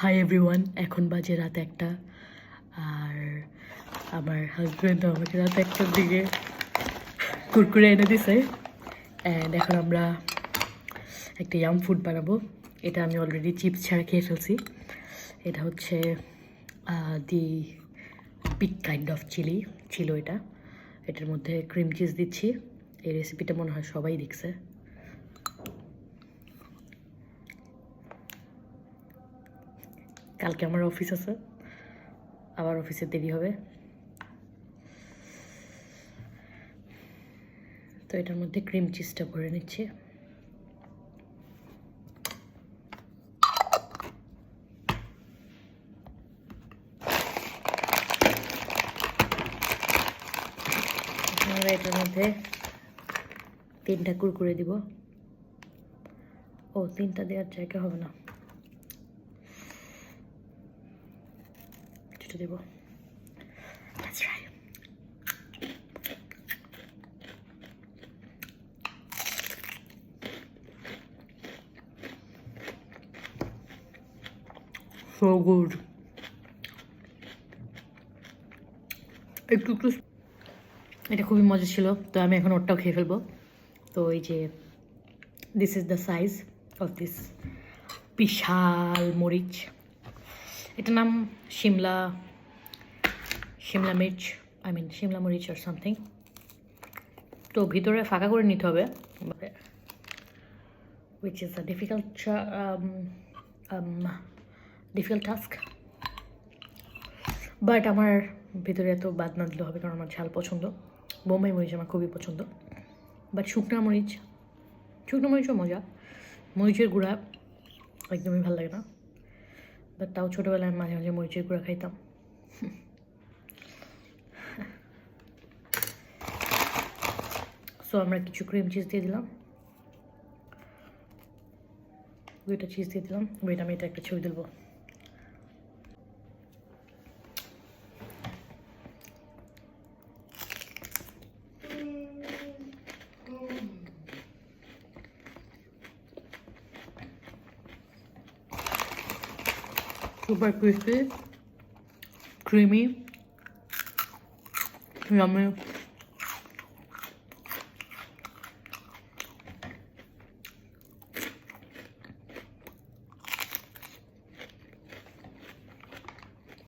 Hi everyone, এখন বাজে রাত 1টা। আর আমার হাজব্যান্ড আমাকে রাত 1টার দিকে কুরকুরে এনে দিছে। অ্যান্ড এখন আমরা একটা ইয়াম ফুড বানাবো। এটা আমি অলরেডি চিপস ছাড়া খেয়ে ফেলছি। এটা হচ্ছে the big kind of chilli ছিল এটা। এটার মধ্যে ক্রিম চিজ দিচ্ছি। এই রেসিপিটা মনে হয় সবাই দেখছে। কালকে আমার অফিস আছে, আবার অফিসে দেরি হবে, তো এটার মধ্যে ক্রিম চিজটা ভরে নিচ্ছি। আমরা এটার মধ্যে 3টা কুরকুরে দিব। ও 3টা দেওয়ার জায়গা হবে না, কিছুটা দেব। Let's try. So good. একটু এটা খুবই মজা ছিল, তো আমি এখন ওটাও খেয়ে ফেলবো। তো এই যে this is the size of this বিশাল মরিচ। এটার নাম শিমলা মির্চ, শিমলা মরিচ আর সামথিং। তো ভিতরে ফাঁকা করে নিতে হবে, which is a difficult task, but আমার ভিতরে এত বাদ না দিলে হবে, কারণ আমার ঝাল পছন্দ। বোম্বাই মরিচ আমার খুবই পছন্দ, বাট শুকনো মরিচও মজা। মরিচের গুঁড়া একদমই ভালো লাগে না, বাট তাও ছোটোবেলায় মাঝে মাঝে মরিচের গুঁড়া খাইতাম। সো আমরা কিছু ক্রিম চিজ দিয়ে দিলাম, 2টা চিজ দিয়ে দিলাম। ওইটা আমি এটা একটা ছবি তুলবো। Super crispy, creamy, yummy.